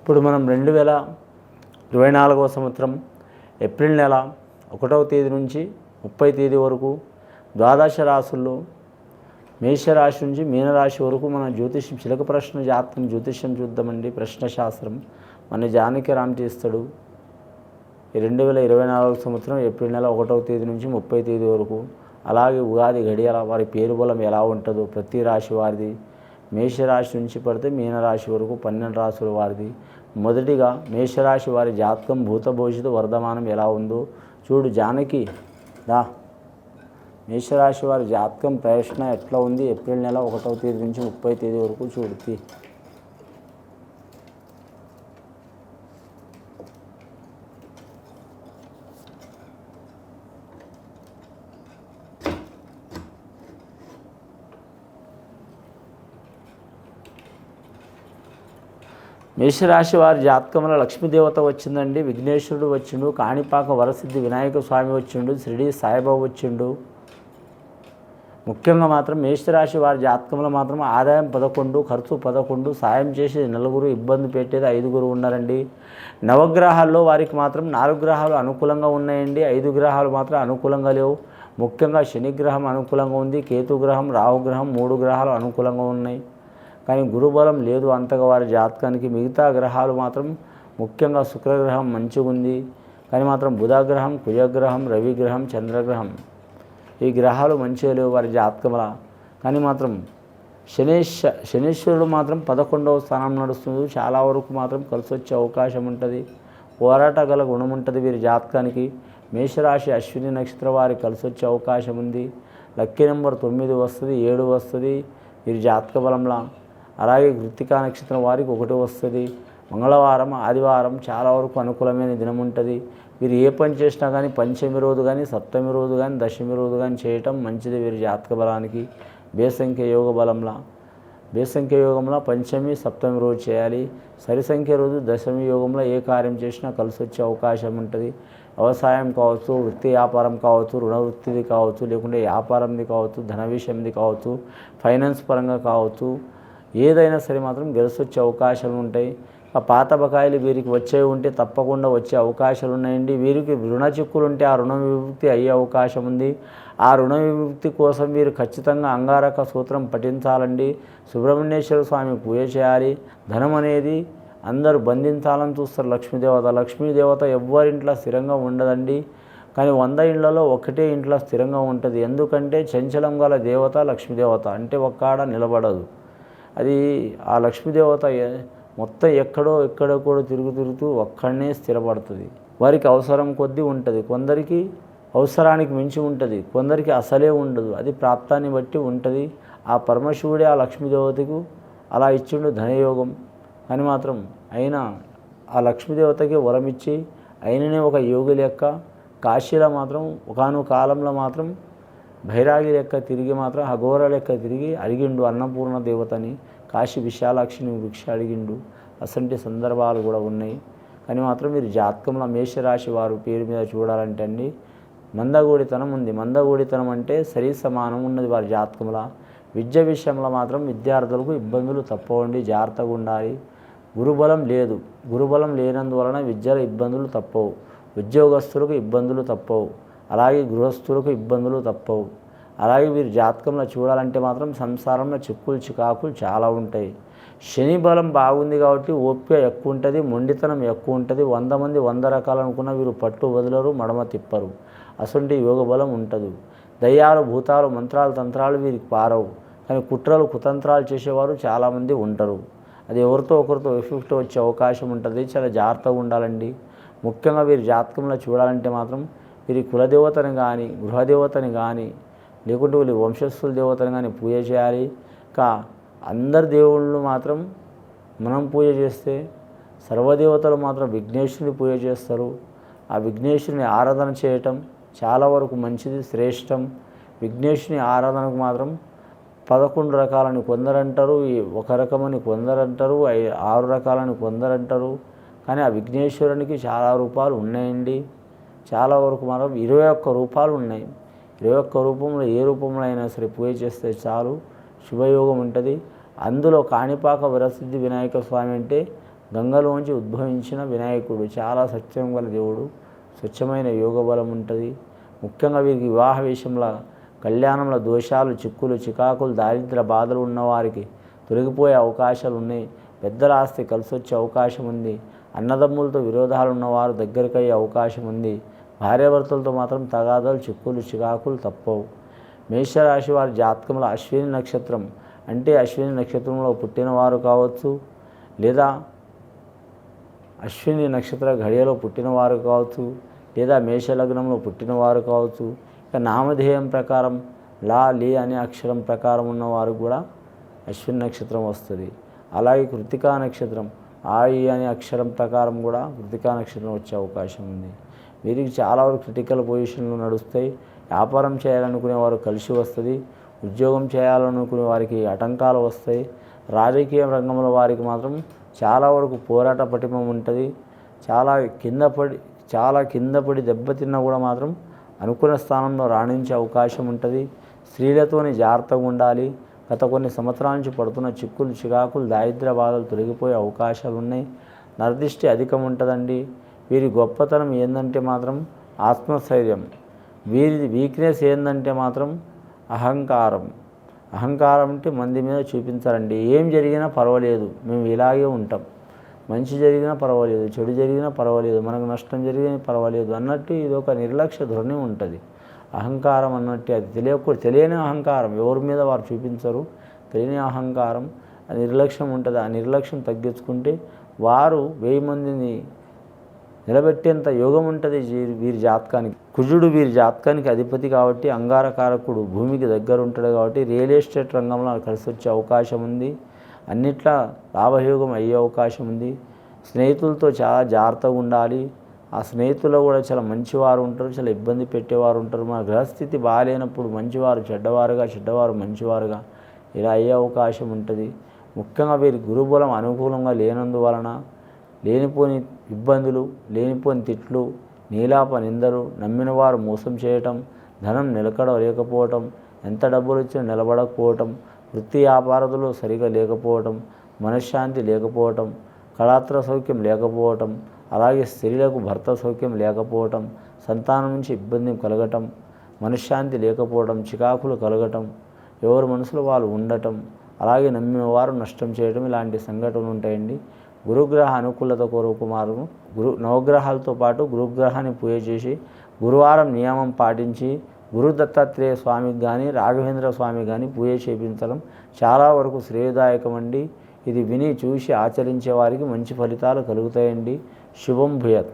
ఇప్పుడు మనం 2024వ సంవత్సరం ఏప్రిల్ నెల 1వ తేదీ నుంచి 30వ తేదీ వరకు ద్వాదశ రాశుల్లో మేషరాశి నుంచి మీనరాశి వరకు మన జ్యోతిష్యం చిలక ప్రశ్న జాతకం జ్యోతిష్యం చూద్దామండి. ప్రశ్నశాస్త్రం మన జానకి రామ్ చేస్తాడు. 2024 సంవత్సరం ఏప్రిల్ నెల 1వ తేదీ నుంచి 30వ తేదీ వరకు, అలాగే ఉగాది గడియల వారి పేరు బలం ఎలా ఉంటుందో ప్రతి రాశి వారిది, మేషరాశి నుంచి పడితే మీనరాశి వరకు 12 రాశుల వారిది. మొదటిగా మేషరాశి వారి జాతకం భూత భవిష్యత్తు వర్ధమానం ఎలా ఉందో చూడు జానకి దా. మేషరాశి వారి జాతకం ప్రశ్న ఎట్లా ఉంది ఏప్రిల్ నెల 1వ తేదీ నుంచి 30వ తేదీ వరకు చూడుతి. మేషరాశి వారి జాతకంలో లక్ష్మీదేవత వచ్చిందండి, విఘ్నేశ్వరుడు వచ్చిండు, కాణిపాక వరసిద్ధి వినాయక స్వామి వచ్చిండు, షిరిడి సాయిబాబా వచ్చిండు. ముఖ్యంగా మాత్రం మేషరాశి వారి జాతకంలో మాత్రం ఆదాయం 11, ఖర్చు 11, సాయం చేసేది 4, ఇబ్బంది పెట్టేది 5 ఉన్నారండి. నవగ్రహాల్లో వారికి మాత్రం 4 గ్రహాలు అనుకూలంగా ఉన్నాయండి, 5 గ్రహాలు మాత్రం అనుకూలంగా లేవు. ముఖ్యంగా శనిగ్రహం అనుకూలంగా ఉంది, కేతుగ్రహం, రాహుగ్రహం 3 గ్రహాలు అనుకూలంగా ఉన్నాయి. కానీ గురుబలం లేదు అంతగా వారి జాతకానికి. మిగతా గ్రహాలు మాత్రం ముఖ్యంగా శుక్రగ్రహం మంచిగా ఉంది, కానీ మాత్రం బుధగ్రహం, కుజగ్రహం, రవిగ్రహం, చంద్రగ్రహం ఈ గ్రహాలు మంచిగా లేవు వారి జాతకంలో. కానీ మాత్రం శనీశ్వరుడు మాత్రం 11వ స్థానం నడుస్తుంది. చాలా వరకు మాత్రం కలిసి వచ్చే అవకాశం ఉంటుంది, పోరాట గల గుణం ఉంటుంది వీరి జాతకానికి. మేషరాశి అశ్విని నక్షత్రం వారికి కలిసి వచ్చే అవకాశం ఉంది. లక్కీ నెంబర్ 9 వస్తుంది, 7 వస్తుంది వీరి జాతక బలంలో. అలాగే కృత్తికా నక్షత్రం వారికి 1 వస్తుంది. మంగళవారం, ఆదివారం చాలా వరకు అనుకూలమైన దినం ఉంటుంది. వీరు ఏ పని చేసినా కానీ పంచమి రోజు కానీ, సప్తమి రోజు కానీ, దశమి రోజు కానీ చేయటం మంచిది వీరి జాతక బలానికి. బేసంఖ్య యోగ బలంలో బేసంఖ్య యోగంలో పంచమి, సప్తమి రోజు చేయాలి. సరిసంఖ్య రోజు దశమి యోగంలో ఏ కార్యం చేసినా కలిసి వచ్చే అవకాశం ఉంటుంది. వ్యవసాయం కావచ్చు, వృత్తి వ్యాపారం కావచ్చు, రుణ వృత్తిది కావచ్చు, లేకుంటే వ్యాపారంది కావచ్చు, ధన విషయంది కావచ్చు, ఫైనాన్స్ పరంగా కావచ్చు, ఏదైనా సరే మాత్రం గెలిచి వచ్చే అవకాశాలు ఉంటాయి. ఆ పాత బకాయిలు వీరికి వచ్చే ఉంటే తప్పకుండా వచ్చే అవకాశాలు ఉన్నాయండి. వీరికి రుణ చిక్కులు ఉంటే ఆ రుణ విముక్తి అయ్యే అవకాశం ఉంది. ఆ రుణ విముక్తి కోసం వీరు ఖచ్చితంగా అంగారక సూత్రం పఠించాలండి. సుబ్రహ్మణ్యేశ్వర స్వామి పూజ చేయాలి. ధనం అనేది అందరూ బంధించాలని చూస్తారు లక్ష్మీదేవత. లక్ష్మీదేవత ఎవరింట్లో స్థిరంగా ఉండదండి, కానీ 100 ఇళ్లలో ఒకటే ఇంట్లో స్థిరంగా ఉంటుంది. ఎందుకంటే చంచలం గల దేవత లక్ష్మీదేవత, అంటే ఒక్కాడ నిలబడదు. అది ఆ లక్ష్మీదేవత మొత్తం ఎక్కడో కూడా తిరుగుతూ ఒక్కడనే స్థిరపడుతుంది. వారికి అవసరం కొద్దీ ఉంటుంది, కొందరికి అవసరానికి మించి ఉంటుంది, కొందరికి అసలే ఉండదు. అది ప్రాప్తాన్ని బట్టి ఉంటుంది. ఆ పరమశివుడే ఆ లక్ష్మీదేవతకు అలా ఇచ్చిండు ధనయోగం. అని మాత్రం అయినా ఆ లక్ష్మీదేవతకి వరం ఇచ్చి అయిననే ఒక యోగి లెక్క కాశీలో మాత్రం ఒకానొక కాలంలో మాత్రం భైరాగి లెక్క తిరిగి మాత్రం అఘోర లెక్క తిరిగి అడిగిండు అన్నపూర్ణ దేవతని. కాశీ విశాలాక్షిని భిక్ష అడిగిండు. అసంటి సందర్భాలు కూడా ఉన్నాయి. కానీ మాత్రం మీరు జాతకంలో మేషరాశి వారు పేరు మీద చూడాలంటే అండి మందగోడితనం ఉంది. మందగోడితనం అంటే సరి సమానం ఉన్నది వారి జాతకంలో. విద్య విషయంలో మాత్రం విద్యార్థులకు ఇబ్బందులు తప్పవండి, జాగ్రత్తగా ఉండాలి. గురుబలం లేదు, గురుబలం లేనందువలన విద్యలో ఇబ్బందులు తప్పవు. ఉద్యోగస్తులకు ఇబ్బందులు తప్పవు, అలాగే గృహస్థులకు ఇబ్బందులు తప్పవు. అలాగే వీరి జాతకంలో చూడాలంటే మాత్రం సంసారంలో చిక్కులు చికాకులు చాలా ఉంటాయి. శని బలం బాగుంది కాబట్టి ఓపిక ఎక్కువ ఉంటుంది, మొండితనం ఎక్కువ ఉంటుంది. 100 మంది 100 రకాలు అనుకున్న వీరు పట్టు వదలరు, మడమ తిప్పరు. అసంటి యోగ బలం ఉంటుంది. దయ్యాలు, భూతాలు, మంత్రాలు, తంత్రాలు వీరికి పారవు. కానీ కుట్రలు, కుతంత్రాలు చేసేవారు చాలామంది ఉంటారు. అది ఎవరితో ఒకరితో ఎఫెక్ట్ వచ్చే అవకాశం ఉంటుంది. చాలా జాగ్రత్తగా ఉండాలండి. ముఖ్యంగా వీరి జాతకంలో చూడాలంటే మాత్రం వీరి కులదేవతని కానీ, గృహదేవతని కానీ, లేకుంటే వీళ్ళు వంశస్థుల దేవతని కానీ పూజ చేయాలి. అందరి దేవుళ్ళు మాత్రం మనం పూజ చేస్తే సర్వదేవతలు మాత్రం విఘ్నేశ్వరుని పూజ చేస్తారు. ఆ విఘ్నేశ్వరుని ఆరాధన చేయటం చాలా వరకు మంచిది, శ్రేష్టం. విఘ్నేశ్వరుని ఆరాధనకు మాత్రం 11 రకాలని కొందరంటారు, 1 రకమని కొందరంటారు, 6 రకాలని కొందరంటారు. కానీ ఆ విఘ్నేశ్వరునికి చాలా రూపాలు ఉన్నాయండి. చాలా వరకు మాత్రం 21 రూపాలు ఉన్నాయి. 21 రూపంలో ఏ రూపంలో అయినా సరే పూజ చేస్తే చాలు, శుభయోగం ఉంటుంది. అందులో కాణిపాక వరసిద్ధి వినాయక స్వామి అంటే గంగలోంచి ఉద్భవించిన వినాయకుడు చాలా సత్యం గల దేవుడు. స్వచ్ఛమైన యోగ బలం ఉంటుంది. ముఖ్యంగా వీరికి వివాహ విషయంలో కళ్యాణంలో దోషాలు, చిక్కులు, చికాకులు, దారిద్ర బాధలు ఉన్నవారికి తొలగిపోయే అవకాశాలు ఉన్నాయి. పెద్దల ఆస్తి కలిసి వచ్చే అవకాశం ఉంది. అన్నదమ్ములతో విరోధాలు ఉన్నవారు దగ్గరికి అయ్యే అవకాశం ఉంది. భార్యాభర్తలతో మాత్రం తగాదాలు, చిక్కులు, చికాకులు తప్పవు. మేషరాశి వారి జాతకంలో అశ్విని నక్షత్రం అంటే అశ్విని నక్షత్రంలో పుట్టినవారు కావచ్చు, లేదా అశ్విని నక్షత్ర ఘడియలో పుట్టినవారు కావచ్చు, లేదా మేషలగ్నంలో పుట్టినవారు కావచ్చు. ఇక నామధేయం ప్రకారం లా లీ అనే అక్షరం ప్రకారం ఉన్నవారు కూడా అశ్విని నక్షత్రం వస్తుంది. అలాగే కృతికా నక్షత్రం ఆయి అనే అక్షరం ప్రకారం కూడా కృతికా నక్షత్రం వచ్చే అవకాశం ఉంది. వీరికి చాలా వరకు క్రిటికల్ పొజిషన్లు నడుస్తాయి. వ్యాపారం చేయాలనుకునే వారు కలిసి వస్తుంది. ఉద్యోగం చేయాలనుకునే వారికి ఆటంకాలు వస్తాయి. రాజకీయ రంగంలో వారికి మాత్రం చాలా వరకు పోరాట పటిమ ఉంటుంది. చాలా కింద పడి దెబ్బతిన్నా కూడా మాత్రం అనుకున్న స్థానంలో రాణించే అవకాశం ఉంటుంది. స్త్రీలతోని జాగ్రత్తగా ఉండాలి. గత కొన్ని సంవత్సరాల నుంచి పడుతున్న చిక్కులు, చికాకులు, దారిద్ర్య బాధలు తొలగిపోయే అవకాశాలు ఉన్నాయి. నరదిష్టి అధికం ఉంటుందండి. వీరి గొప్పతనం ఏంటంటే మాత్రం ఆత్మస్థైర్యం. వీరి వీక్నెస్ ఏంటంటే మాత్రం అహంకారం. అహంకారం అంటే మంది మీద చూపించారండి. ఏం జరిగినా పర్వాలేదు, మేము ఇలాగే ఉంటాం. మంచి జరిగినా పర్వాలేదు, చెడు జరిగినా పర్వాలేదు, మనకు నష్టం జరిగినా పర్వాలేదు అన్నట్టు ఇది ఒక నిర్లక్ష్య ధోరణి ఉంటుంది. అహంకారం అన్నట్టు అది తెలియని అహంకారం, ఎవరి మీద వారు చూపించరు. తెలియని అహంకారం, నిర్లక్ష్యం ఉంటుంది. ఆ నిర్లక్ష్యం తగ్గించుకుంటే వారు 1000 మందిని నిలబెట్టేంత యోగం ఉంటుంది వీరి జాతకానికి. కుజుడు వీరి జాతకానికి అధిపతి కాబట్టి అంగారకారకుడు భూమికి దగ్గర ఉంటాడు కాబట్టి రియల్ ఎస్టేట్ రంగంలో కలిసి వచ్చే అవకాశం ఉంది. అన్నిట్లా లాభయోగం అయ్యే అవకాశం ఉంది. స్నేహితులతో చాలా జాగ్రత్తగా ఉండాలి. ఆ స్నేహితుల్లో కూడా చాలా మంచివారు ఉంటారు, చాలా ఇబ్బంది పెట్టేవారు ఉంటారు. మన గ్రహస్థితి బాగాలేనప్పుడు మంచివారు చెడ్డవారుగా, చెడ్డవారు మంచివారుగా ఇలా అయ్యే అవకాశం ఉంటుంది. ముఖ్యంగా వీరి గురుబలం అనుకూలంగా లేనందువలన లేనిపోని ఇబ్బందులు, లేనిపోని తిట్లు, నీలాప నిందలు, నమ్మిన వారు మోసం చేయటం, ధనం నిలకడ లేకపోవటం, ఎంత డబ్బులు వచ్చినా నిలబడకపోవటం, వృత్తి వ్యాపారాలు సరిగా లేకపోవటం, మనశ్శాంతి లేకపోవటం, కళాత్ర సౌఖ్యం లేకపోవటం, అలాగే స్త్రీలకు భర్త సౌఖ్యం లేకపోవటం, సంతానం నుంచి ఇబ్బంది కలగటం, మనశ్శాంతి లేకపోవటం, చికాకులు కలగటం, ఎవరి మనసులో వాళ్ళు ఉండటం, అలాగే నమ్మిన వారు నష్టం చేయటం ఇలాంటి సంఘటనలు ఉంటాయండి. గురుగ్రహ అనుకూలత కొరకు మాత్రం నవగ్రహాలతో పాటు గురుగ్రహాన్ని పూజ చేసి గురువారం నియమం పాటించి గురు దత్తాత్రేయ స్వామికి కానీ రాఘవేంద్ర స్వామి కానీ పూజ చేయించడం చాలా వరకు శ్రేయదాయకం అండి. ఇది విని చూసి ఆచరించే వారికి మంచి ఫలితాలు కలుగుతాయండి. శుభం భూయాత్.